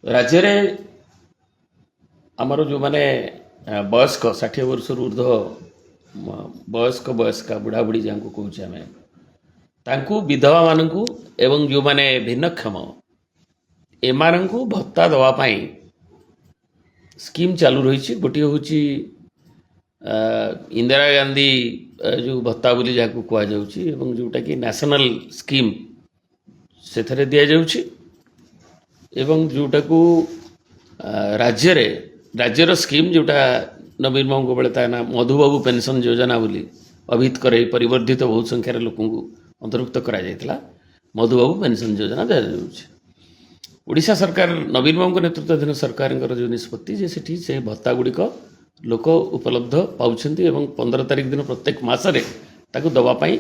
राज्य रे आमर जो माने वयस्क 60 वर्ष ऊर्ध्व वयस्क वयस्का बुढ़ा बुढ़ी जहाँ कहे आम तांकू विधवा मानू एवं जो माने भिन्नक्षम एमान भत्ता दवापाई स्कीम चालू रही गोटे हूँ इंदिरा गांधी जो भत्ता बोली जहाँ कहुँ जोटा कि नेशनल स्कीम से दि जाऊँगी एवं जोटा को राज्यर स्कीम जोटा नवीन बाबू बेले ता ना मधुबाबू पेंशन योजना बोली अभित कर परिवर्धित बहुत संख्यार लोक अंतर्भुक्त करा मधुबाबू पेंशन योजना दि जाऊँगी। ओडिशा सरकार नवीन बाबू नेतृत्वाधीन सरकार जो निष्पत्ति से भत्ता गुड़िक लोक उपलब्ध पाँच 15 तारिख दिन प्रत्येक मसरे दवापाई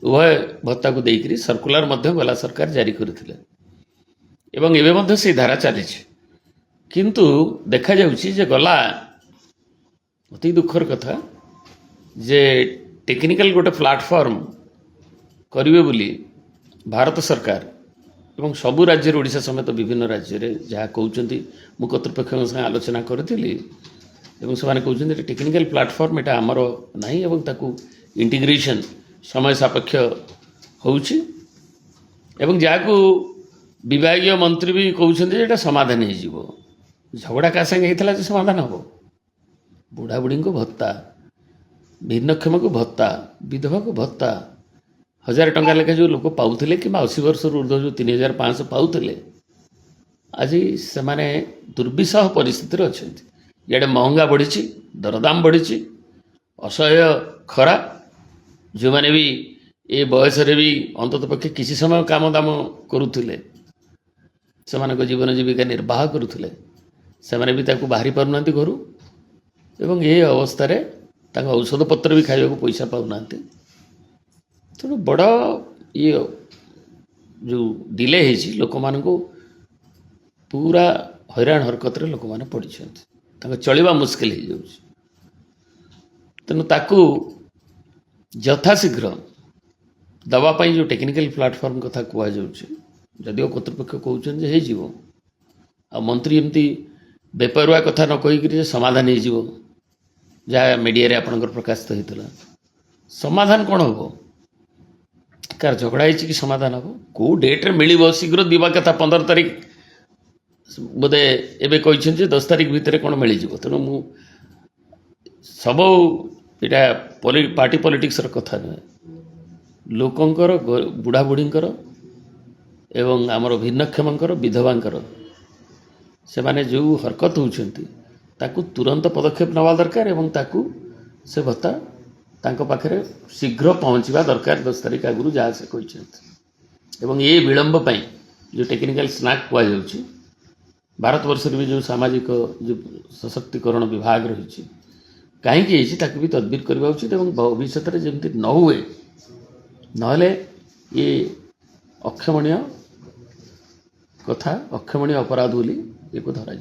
उभय भत्ता को देकर सर्कुलर गला सरकार जारी करथिले एवं एवं मध्य से धारा चली किंतु देखा जाउछि जे गला अति दुखर कथा जे टेक्निकल गोटे प्लाटफॉर्म करिवे बोली भारत सरकार एवं सबु राज्य ओडिशा समेत विभिन्न राज्य रे जहाँ कहउछंती मु कर्तृपक्षों संगे आलोचना करथिली एवं से कहउछंती टेक्निकल प्लाटफॉर्म एटा हमर नाही एवं ताकू इंटीग्रेशन समय सापेक्ष होउछि एवं जाकू विभागीय मंत्री भी कहते समाधान हो झगड़ा क्या संगे होता है समाधान हम बुढ़ा बुढ़ी को भत्ता भिन्नक्षम को भत्ता विधवा को भत्ता 1000 टंका लेखा जो लोक पाऊले कि 80 वर्ष ऊर्ध्व जो 3500 पाऊले आज से माने दुर्विषह परिस्थिति अच्छा इे महंगा बढ़ी दरदाम बढ़ी असह्य खरा जो मैंने भी ये बयस भी अंतत पक्षे किसी समय काम दाम करुले से जीवन जीविका निर्वाह करुले से भी बाहरी पारना घर एवं ये अवस्था औषध पत्र भी खाइबा पैसा पाऊना तेणु बड़ ये जो डिले है लोक मान पूरा हैरान हरकत लोक मैंने पड़ी चलवा मुस्किल हो जाऊँ तेणु ताकू यथाशीघ्र दवापाई जो टेक्निकल प्लाटफॉर्म कथा कहुच्छे जदिव कर्तृपक्ष कहते हो आ मंत्री एमती बेपरुआ कथा न कहीकि समाधान हो जहाँ मीडिया रे आपणकर प्रकाशित होता समाधान कौन हम कार झगड़ा कि समाधान हम कौ डेट्रे मिल शीघ्र दिवा कथा 15 तारिख बोधे एवं कहते 10 तारिख भितर कौन मिल जाव तेणु मु सब यहाँ पार्टी पॉलिटिक्स कथा नुहे लोकंकर बुढ़ा बुढ़ींकर एवं आमर भिन्नक्षमंकर विधवांकर से माने जो हरकत होउछंती ताकू तुरंत पदक्षेप नवा दरकार एवं ताकू से भत्ता तांको पाखरे शीघ्र पहुँचवा दरकार 10 तारिख आगु जहाँ से कहते एवं ये विलंब पाई जो टेक्निकल स्नाक कह जाउछि भारत वर्ष भी जो सामाजिक जो सशक्तिकरण विभाग रही कहीं भी तदबिर करवा उचित एवं भविष्य में जमी न हुए नहले ये अक्षमणीय कथा अक्षमणीय अपराध बोली एक धरा